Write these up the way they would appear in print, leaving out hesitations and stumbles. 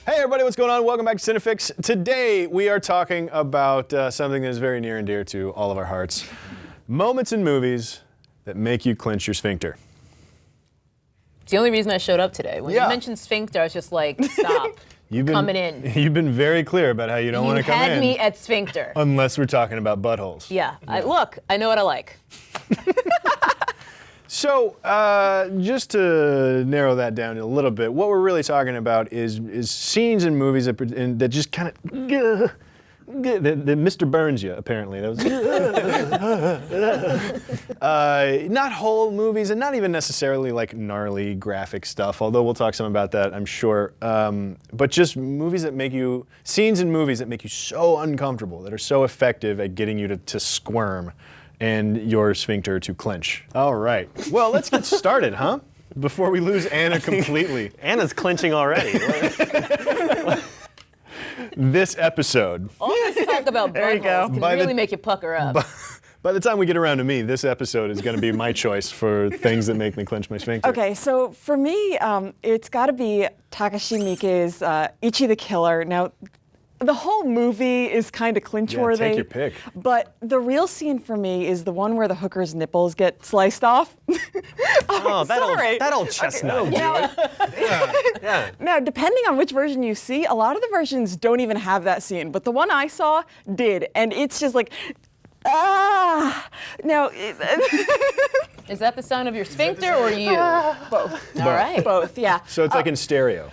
Hey everybody, what's going on? Welcome back to Cinefix. Today we are talking about something that is very near and dear to all of our hearts. Moments in movies that make you clench your sphincter. It's the only reason I showed up today. When you mentioned sphincter, I was just like, stop. Coming in. You've been very clear about how you don't want to come in. You had me at sphincter. Unless we're talking about buttholes. Yeah. Look, I know what I like. So, just to narrow that down a little bit, what we're really talking about is scenes in movies that just kind of that Mr. Burns you, apparently. That was not whole movies, and not even necessarily like gnarly graphic stuff, although we'll talk some about that, I'm sure. But just movies that make you, scenes in movies that make you so uncomfortable, that are so effective at getting you to squirm and your sphincter to clench. All right. Well, let's get started, huh? Before we lose Anna completely. Anna's clenching already. This episode. All this talk about buttholes can really make you pucker up. By the time we get around to me, this episode is going to be my choice for things that make me clench my sphincter. Okay, so for me, it's got to be Takashi Miike's Ichi the Killer. Now, the whole movie is kind of clinch-worthy. Yeah, take your pick. But the real scene for me is the one where the hooker's nipples get sliced off. That old chestnut. Okay. Yeah. Now, depending on which version you see, a lot of the versions don't even have that scene. But the one I saw did. And it's just like, Now, is that the sound of your sphincter or you? both. All right. Both, yeah. So it's like in stereo.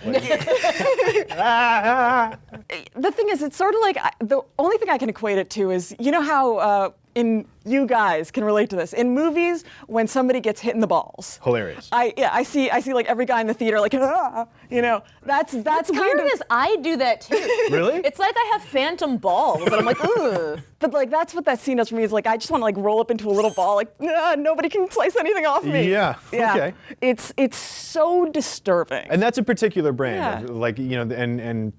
The thing is, it's sort of like, the only thing I can equate it to is, you know how you guys can relate to this. In movies, when somebody gets hit in the balls. Hilarious. I see like every guy in the theater like, that's What's kind weird of. is I do that too. Really? It's like I have phantom balls, and I'm like, ugh. But like that's what that scene does for me is like I just want to like roll up into a little ball like nobody can slice anything off me. Yeah. Okay. It's so disturbing. And that's a particular brand. Yeah. Like, and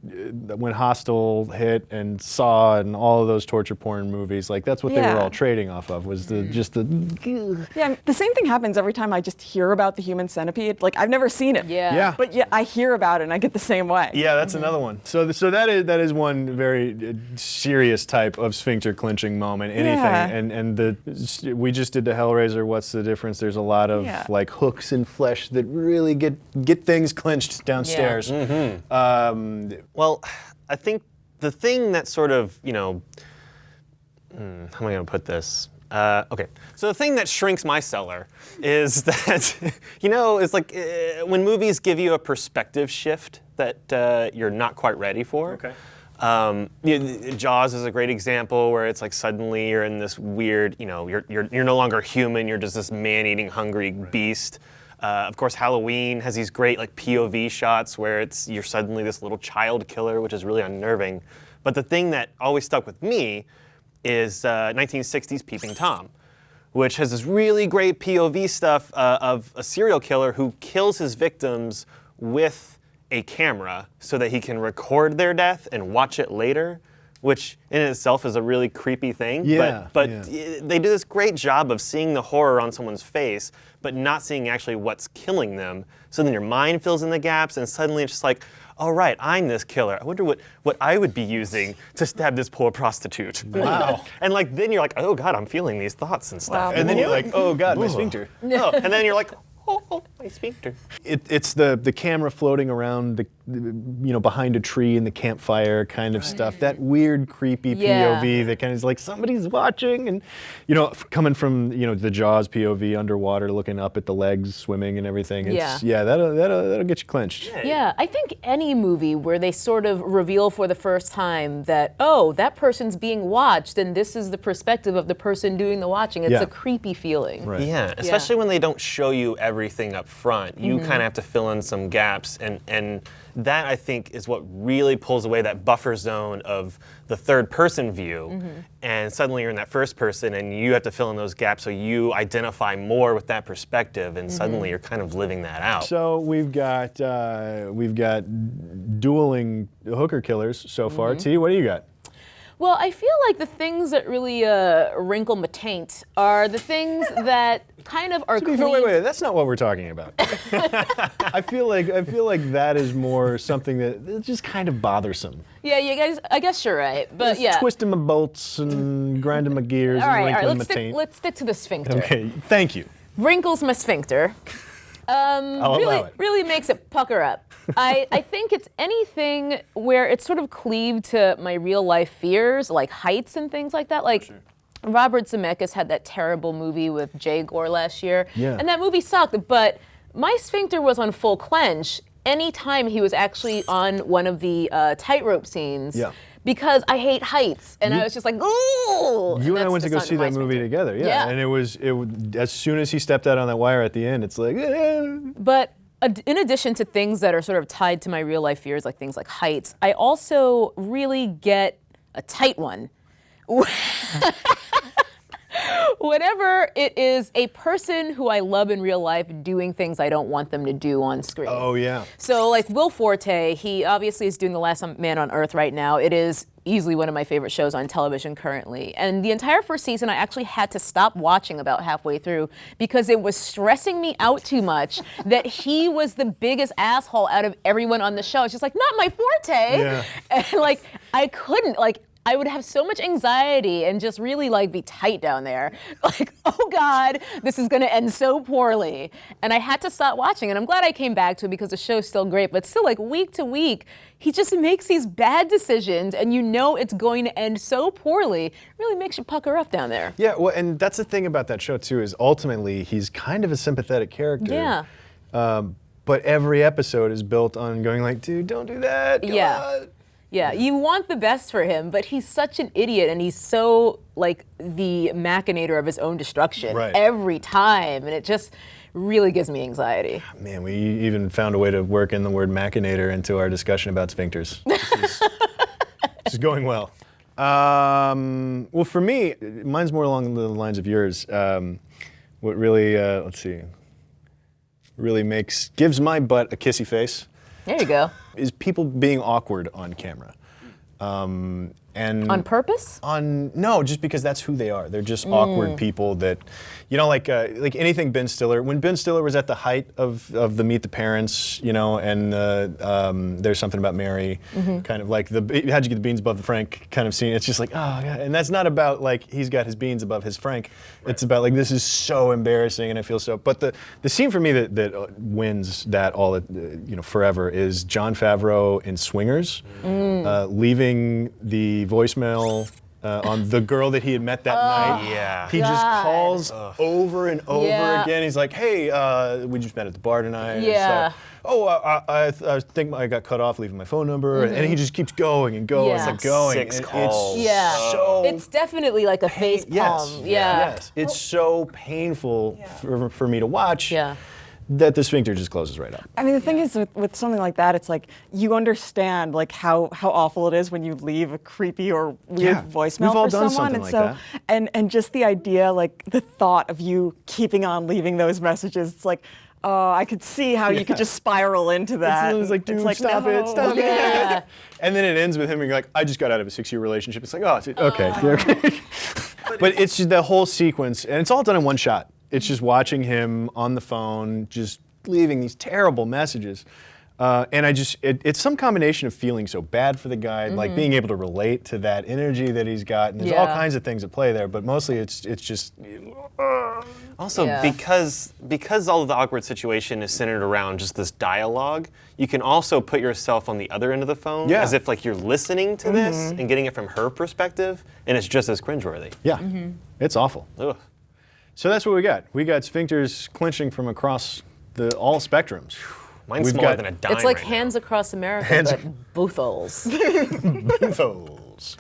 when Hostel hit and Saw and all of those torture porn movies, like that's what they were all trading off of, was just the. Yeah, the same thing happens every time I just hear about the human centipede. Like I've never seen it. Yeah. But yeah, I hear about it and I get the same way. Yeah, that's another one. So that is one very serious type of sphincter clenching moment. Anything, Yeah. and we just did the Hellraiser. What's the difference? There's a lot of like hooks and flesh that really get things clenched downstairs. Yeah. Mm-hmm. Well, I think the thing that sort of, how am I going to put this? Okay, so the thing that shrinks my cellar is that, it's like when movies give you a perspective shift that you're not quite ready for. Okay. Jaws is a great example where it's like suddenly you're in this weird, you're no longer human, you're just this man-eating hungry beast. Of course, Halloween has these great like POV shots where you're suddenly this little child killer, which is really unnerving. But the thing that always stuck with me is 1960s Peeping Tom, which has this really great POV stuff of a serial killer who kills his victims with a camera so that he can record their death and watch it later, which in itself is a really creepy thing. But they do this great job of seeing the horror on someone's face, but not seeing actually what's killing them. So then your mind fills in the gaps, and suddenly it's just like, oh right, I'm this killer. I wonder what I would be using to stab this poor prostitute. Wow. And like then you're like, oh God, I'm feeling these thoughts and stuff. Wow. And then you're like, oh God, my sphincter. Oh, and then you're like, oh, my sphincter. It's the camera floating around behind a tree in the campfire kind of stuff. That weird, creepy POV that kind of is like somebody's watching, and coming from the Jaws POV underwater, looking up at the legs swimming and everything. That'll get you clenched. Yeah, I think any movie where they sort of reveal for the first time that, that person's being watched and this is the perspective of the person doing the watching, it's a creepy feeling. Right. Yeah, especially when they don't show you everything up front. You kind of have to fill in some gaps, and that I think is what really pulls away that buffer zone of the third person view, and suddenly you're in that first person and you have to fill in those gaps so you identify more with that perspective, and suddenly you're kind of living that out. So we've got dueling hooker killers so far. T, what do you got? Well, I feel like the things that really wrinkle my taint are the things that kind of are clean. Wait, that's not what we're talking about. I feel like that is more something that is just kind of bothersome. Yeah, you guys. I guess you're right, but Just yeah. twisting my bolts and grinding my gears All and right. wrinkling my taint. Let's stick to the sphincter. Okay, thank you. Wrinkles my sphincter. I'll allow it. Really makes it pucker up. I think it's anything where it's sort of cleaved to my real life fears, like heights and things like that. Like Robert Zemeckis had that terrible movie with Jay Gore last year, and that movie sucked. But my sphincter was on full clench anytime he was actually on one of the tightrope scenes. Yeah. Because I hate heights, and I was just like, ooh. You and I went to go see that movie together, yeah. And it was as soon as he stepped out on that wire at the end, it's like. But in addition to things that are sort of tied to my real life fears, like things like heights, I also really get a tight one. Whenever it is a person who I love in real life doing things I don't want them to do on screen. Oh, yeah. So like Will Forte, he obviously is doing The Last Man on Earth right now. It is easily one of my favorite shows on television currently. And the entire first season, I actually had to stop watching about halfway through because it was stressing me out too much that he was the biggest asshole out of everyone on the show. It's just like, not my forte. Yeah. And like, I couldn't, like, I would have so much anxiety and just really like be tight down there. Like, oh God, this is gonna end so poorly. And I had to stop watching, and I'm glad I came back to it because the show's still great, but still like week to week, he just makes these bad decisions and you know it's going to end so poorly. It really makes you pucker up down there. Yeah, well, and that's the thing about that show too, is ultimately he's kind of a sympathetic character. Yeah. But every episode is built on going like, dude, don't do that. Come on. Yeah, you want the best for him, but he's such an idiot and he's so like the machinator of his own destruction every time, and it just really gives me anxiety. Man, we even found a way to work in the word machinator into our discussion about sphincters. This is going well. Well, for me, mine's more along the lines of yours. What really, let's see, really gives my butt a kissy face. There you go. Is people being awkward on camera. And on purpose? No, just because that's who they are. They're just awkward people that, you know, like anything Ben Stiller. When Ben Stiller was at the height of the Meet the Parents, you know, and There's Something About Mary, kind of like how'd you get the beans above the Frank kind of scene. It's just like, oh God. And that's not about like he's got his beans above his Frank. It's about like this is so embarrassing and I feel so. But the scene for me that wins that all forever is Jon Favreau in Swingers, leaving the voicemail on the girl that he had met that night. Yeah. He just calls over and over again. He's like, hey, we just met at the bar tonight. Yeah. It's like, I think I got cut off leaving my phone number. And he just keeps going and going and going. 6 calls. It's definitely like a face palm. Yes. It's so painful for me to watch. That the sphincter just closes right up. I mean, the thing is, with something like that, it's like you understand like how awful it is when you leave a creepy or weird voicemail We've all for done someone, something and like that. and just the idea, like the thought of you keeping on leaving those messages, it's like, oh, I could see how you could just spiral into that. It's like, dude, stop no. it, stop it. And then it ends with him being like, I just got out of a 6-year relationship. It's like, oh, okay. But it's just the whole sequence, and it's all done in one shot. It's just watching him on the phone, just leaving these terrible messages. And it's some combination of feeling so bad for the guy, like being able to relate to that energy that he's got, and there's all kinds of things at play there, but mostly it's just... Also, because all of the awkward situation is centered around just this dialogue, you can also put yourself on the other end of the phone, as if like you're listening to this and getting it from her perspective, and it's just as cringeworthy. Yeah, it's awful. Ugh. So that's what we got. We got sphincters clenching from across all spectrums. Mine's smaller than a dime. It's like right Hands Across America, but bootholes. Bootholes.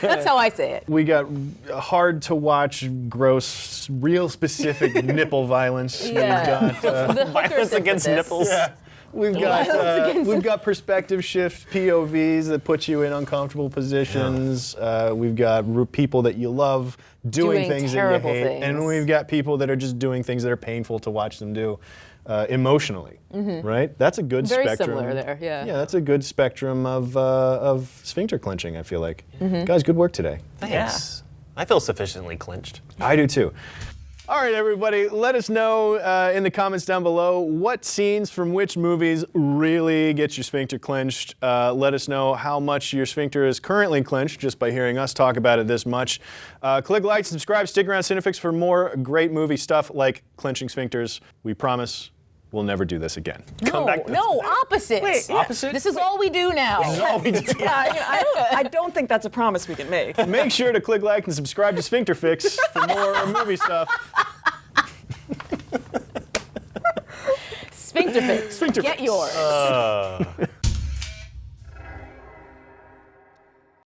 That's how I say it. We got hard to watch, gross, real specific nipple violence. Yeah. We've got The violence against nipples. Yeah. We've got perspective shift POVs that put you in uncomfortable positions. We've got people that you love doing things that you hate, and we've got people that are just doing things that are painful to watch them do. emotionally, right? That's a good Very spectrum. similar there, yeah. Yeah, that's a good spectrum of sphincter clenching, I feel like. Guys, good work today. Thanks. I feel sufficiently clenched. I do too. All right, everybody, let us know in the comments down below what scenes from which movies really get your sphincter clenched. Let us know how much your sphincter is currently clenched just by hearing us talk about it this much. Click like, subscribe, stick around Cinefix for more great movie stuff like clenching sphincters. We promise we'll never do this again. No, opposite. Wait, yeah. Opposite? This is all we do now. I don't think that's a promise we can make. Make sure to click like and subscribe to Sphincter Fix for more movie stuff. Sphincter Fix. Sphincter Get Fix. yours.